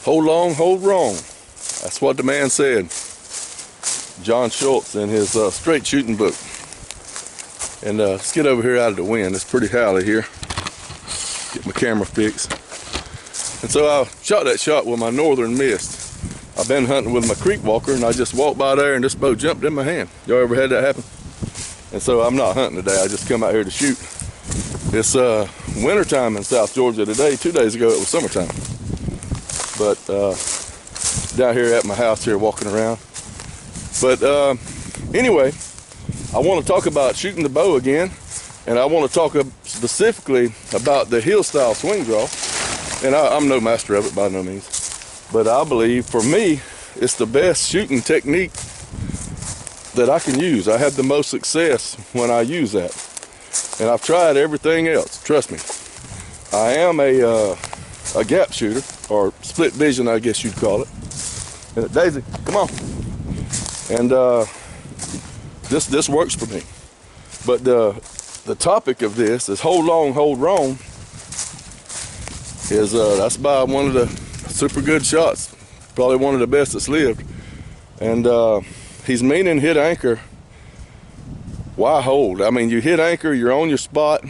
Hold long, hold wrong. That's what the man said. John Schultz in his straight shooting book. And let's get over here out of the wind. It's pretty howly here. Get my camera fixed. And so I shot that shot with my Northern Mist. I've been hunting with my creek walker, and I just walked by there and this bow jumped in my hand. Y'all ever had that happen? And so I'm not hunting today. I just come out here to shoot. It's wintertime in South Georgia today. 2 days ago it was summertime. But down here at my house here walking around. But anyway, I want to talk about shooting the bow again, and I want to talk specifically about the hill style swing draw. And I'm no master of it by no means, but I believe for me it's the best shooting technique that I can use. I have the most success when I use that, and I've tried everything else, trust me. I am a gap shooter, or split vision I guess you'd call it. And Daisy, come on. And this works for me. But the topic of this is hold long, hold wrong. That's by one of the super good shots, probably one of the best that's lived. And he's meaning hit anchor. Why hold? I mean, you hit anchor, you're on your spot,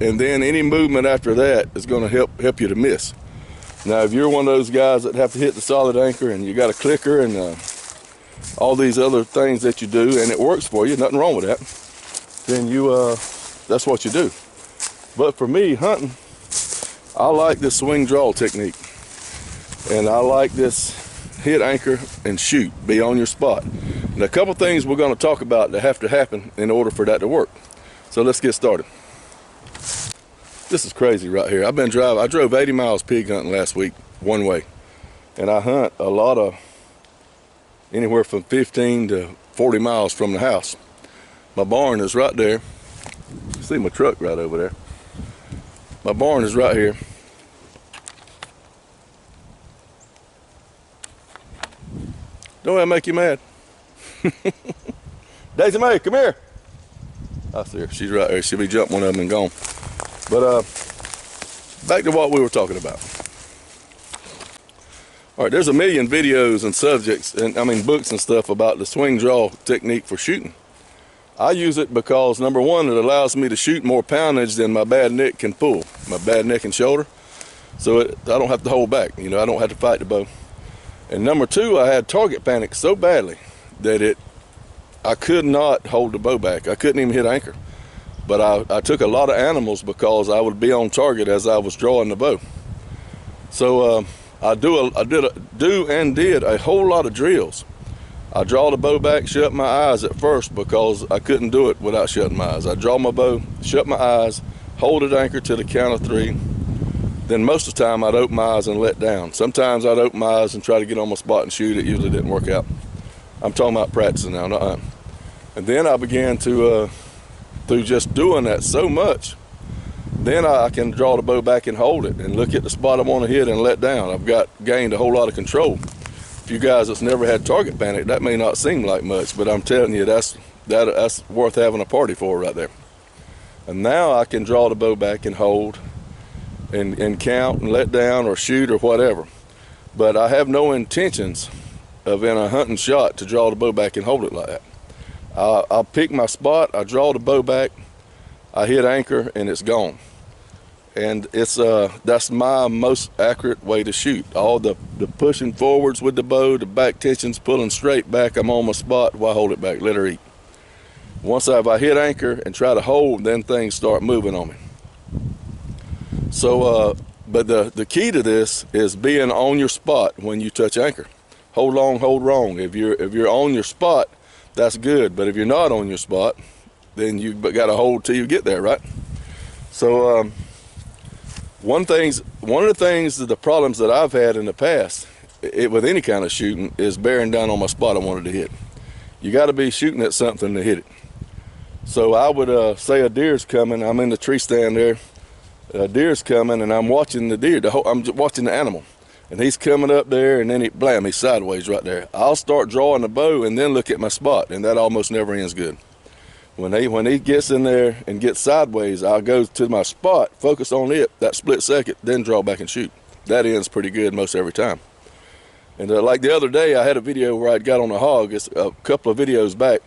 and then any movement after that is going to help you to miss. Now, if you're one of those guys that have to hit the solid anchor and you got a clicker and all these other things that you do, and it works for you, nothing wrong with that, then that's what you do. But for me, hunting, I like this swing draw technique, and I like this hit anchor and shoot, be on your spot. And a couple things we're going to talk about that have to happen in order for that to work. So let's get started. This is crazy right here. I drove 80 miles pig hunting last week, one way, and I hunt a lot of anywhere from 15 to 40 miles from the house. My barn is right there. You see my truck right over there. My barn is right here. Don't that make you mad? Daisy Mae, come here. I see her. She's right there. She'll be jumping one of them and gone. But back to what we were talking about. All right, there's a million videos and subjects, and I mean books and stuff about the swing draw technique for shooting. I use it because, number one, it allows me to shoot more poundage than my bad neck can pull, my bad neck and shoulder. So I don't have to hold back, you know, I don't have to fight the bow. And number two, I had target panic so badly that I could not hold the bow back. I couldn't even hit anchor. But I took a lot of animals because I would be on target as I was drawing the bow. So I did a whole lot of drills. I draw the bow back, shut my eyes at first because I couldn't do it without shutting my eyes. I draw my bow, shut my eyes, hold it anchor to the count of 3. Then most of the time I'd open my eyes and let down. Sometimes I'd open my eyes and try to get on my spot and shoot. It usually didn't work out. I'm talking about practicing now, not hunting. And then I began to, through just doing that so much, then I can draw the bow back and hold it and look at the spot I want to hit and let down. I've gained a whole lot of control. For you guys that's never had target panic, that may not seem like much, but I'm telling you, that's worth having a party for right there. And now I can draw the bow back and hold and count and let down or shoot or whatever. But I have no intentions of in a hunting shot to draw the bow back and hold it like that. I'll pick my spot, I draw the bow back, I hit anchor, and it's gone. And that's my most accurate way to shoot. All the pushing forwards with the bow, the back tensions, pulling straight back, I'm on my spot, why hold it back, let her eat. Once I hit anchor and try to hold, then things start moving on me. So, but the key to this is being on your spot when you touch anchor. Hold long, hold wrong. If you're on your spot, that's good. But if you're not on your spot, then you got to hold till you get there, right? So, one of the things that the problems that I've had in the past, with any kind of shooting, is bearing down on my spot I wanted to hit. You got to be shooting at something to hit it. So I would say a deer's coming. I'm in the tree stand there. A deer's coming, and I'm watching the deer. I'm watching the animal, and he's coming up there, and then he's sideways right there. I'll start drawing the bow and then look at my spot, and that almost never ends good. When he gets in there and gets sideways, I'll go to my spot, focus on it that split second, then draw back and shoot. That ends pretty good most every time. And like the other day, I had a video where I'd got on a hog, it's a couple of videos back,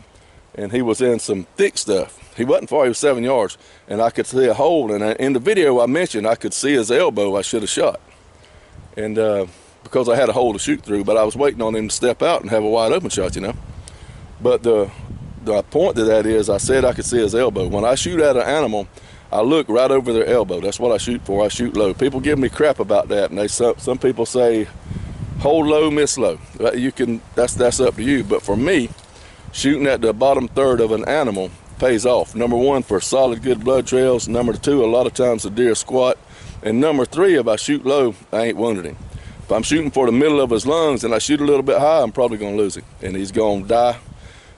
and he was in some thick stuff. He wasn't far, he was 7 yards, and I could see a hole, and in the video I mentioned I could see his elbow I should have shot. And because I had a hole to shoot through, but I was waiting on him to step out and have a wide open shot, you know. But the point to that is, I said I could see his elbow. When I shoot at an animal, I look right over their elbow. That's what I shoot for. I shoot low. People give me crap about that, and some people say, hold low, miss low. That's up to you. But for me, shooting at the bottom third of an animal pays off. Number one, for solid, good blood trails. Number two, a lot of times the deer squat. And number three, if I shoot low, I ain't wounded him. If I'm shooting for the middle of his lungs and I shoot a little bit high, I'm probably gonna lose him. And he's gonna die,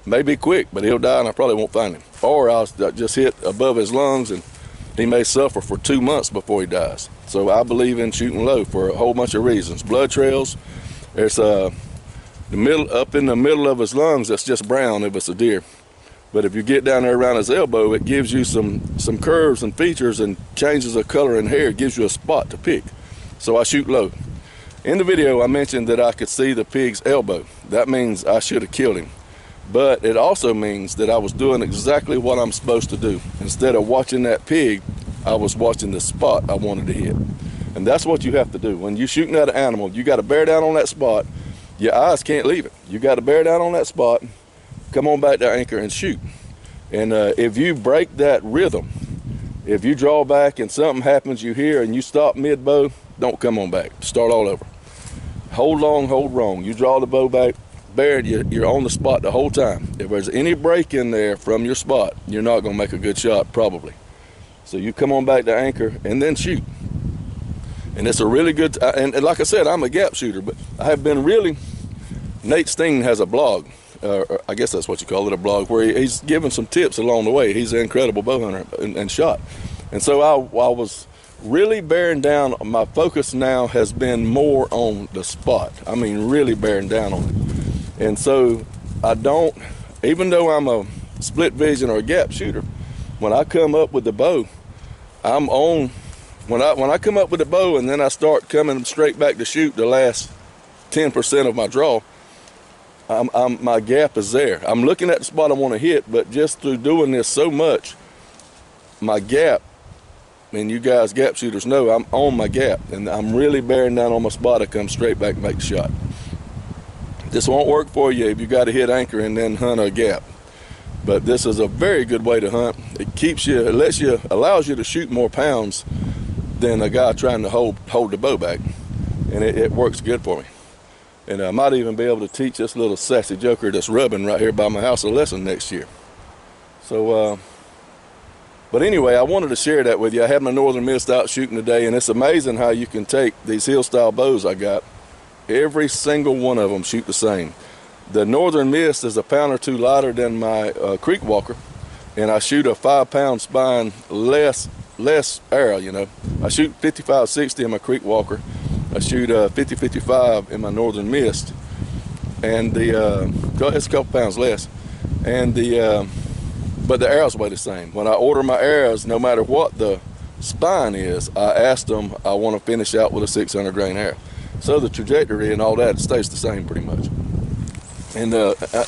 maybe quick, but he'll die and I probably won't find him. Or I'll just hit above his lungs and he may suffer for 2 months before he dies. So I believe in shooting low for a whole bunch of reasons. Blood trails, there's up in the middle of his lungs, that's just brown if it's a deer. But if you get down there around his elbow, it gives you some curves and features and changes of color and hair. It gives you a spot to pick. So I shoot low. In the video, I mentioned that I could see the pig's elbow. That means I should have killed him. But it also means that I was doing exactly what I'm supposed to do. Instead of watching that pig, I was watching the spot I wanted to hit. And that's what you have to do. When you're shooting at an animal, you got to bear down on that spot. Your eyes can't leave it. You got to bear down on that spot, come on back to anchor and shoot. And if you break that rhythm, if you draw back and something happens you hear and you stop mid-bow, don't come on back. Start all over. Hold long, hold wrong. You draw the bow back, bear it, you're on the spot the whole time. If there's any break in there from your spot, you're not going to make a good shot, probably. So you come on back to anchor and then shoot. And it's a really good, and like I said, I'm a gap shooter, but I have been really, Nate Steen has a blog. I guess that's what you call it, a blog, where he's given some tips along the way. He's an incredible bow hunter and shot. And so I was really bearing down. My focus now has been more on the spot. I mean, really bearing down on it. And so I don't, even though I'm a split vision or a gap shooter, when I come up with the bow, I'm on, when I come up with the bow and then I start coming straight back to shoot the last 10% of my draw, my gap is there. I'm looking at the spot I want to hit, but just through doing this so much, my gap, and you guys gap shooters know, I'm on my gap, and I'm really bearing down on my spot. I come straight back and make the shot. This won't work for you if you got to hit anchor and then hunt a gap. But this is a very good way to hunt. It keeps you, allows you to shoot more pounds than a guy trying to hold the bow back, and it works good for me. And I might even be able to teach this little sassy joker that's rubbing right here by my house a lesson next year. So, but anyway, I wanted to share that with you. I had my Northern Mist out shooting today, and it's amazing how you can take these hill style bows I got. Every single one of them shoot the same. The Northern Mist is a pound or two lighter than my Creek Walker, and I shoot a 5-pound spine less arrow, you know. I shoot 55-60 in my Creek Walker. I shoot 50-55 in my Northern Mist, and it's a couple pounds less, and but the arrows weigh the same. When I order my arrows, no matter what the spine is, I ask them I want to finish out with a 600 grain arrow. So the trajectory and all that stays the same pretty much. And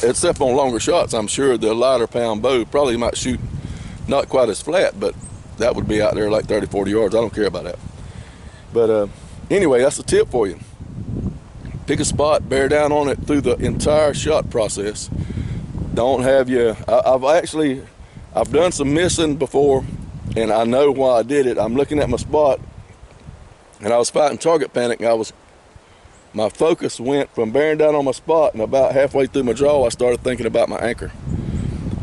except on longer shots, I'm sure the lighter pound bow probably might shoot not quite as flat, but that would be out there like 30-40 yards. I don't care about that. But anyway, that's a tip for you. Pick a spot, bear down on it through the entire shot process. Don't have you, I've done some missing before, and I know why I did it. I'm looking at my spot, and I was fighting target panic. My focus went from bearing down on my spot, and about halfway through my draw, I started thinking about my anchor.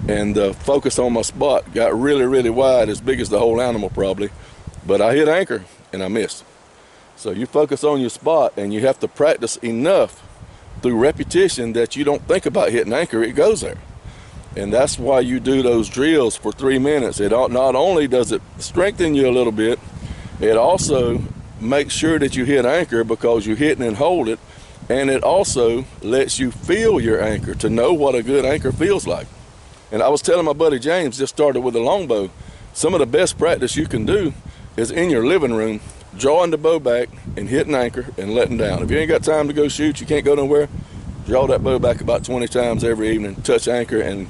And the focus on my spot got really, really wide, as big as the whole animal probably. But I hit anchor, and I missed. So you focus on your spot, and you have to practice enough through repetition that you don't think about hitting anchor, it goes there. And that's why you do those drills for 3 minutes. It not only does it strengthen you a little bit, it also makes sure that you hit anchor because you hit and hold it, and it also lets you feel your anchor to know what a good anchor feels like. And I was telling my buddy James, just started with a longbow, some of the best practice you can do is in your living room, drawing the bow back, and hitting anchor and letting down. If you ain't got time to go shoot, you can't go nowhere, draw that bow back about 20 times every evening, touch anchor, and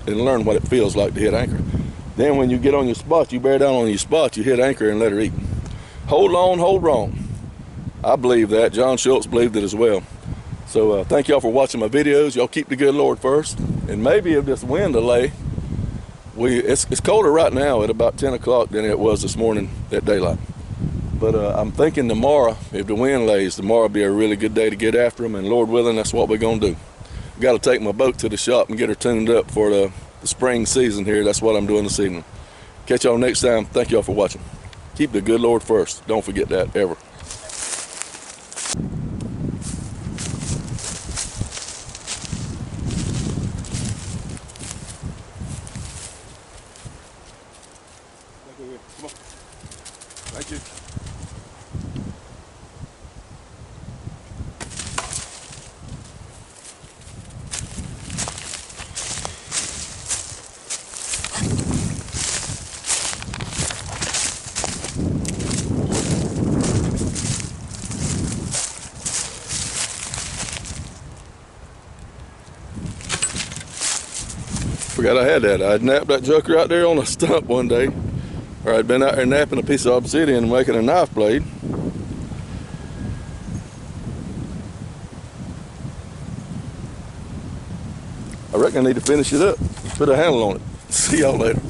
learn what it feels like to hit anchor. Then when you get on your spot, you bear down on your spot, you hit anchor and let her eat. Hold on, hold wrong. I believe that. John Schultz believed it as well. So thank y'all for watching my videos. Y'all keep the good Lord first. And maybe if this wind delay, it's colder right now at about 10 o'clock than it was this morning at daylight. But I'm thinking tomorrow, if the wind lays, tomorrow will be a really good day to get after them. And Lord willing, that's what we're going to do. Got to take my boat to the shop and get her tuned up for the spring season here. That's what I'm doing this evening. Catch y'all next time. Thank y'all for watching. Keep the good Lord first. Don't forget that ever. Come on. Thank you. Forgot I had that. I'd napped that joker out there on a stump one day. Or I'd been out there napping a piece of obsidian and making a knife blade. I reckon I need to finish it up. Put a handle on it. See y'all later.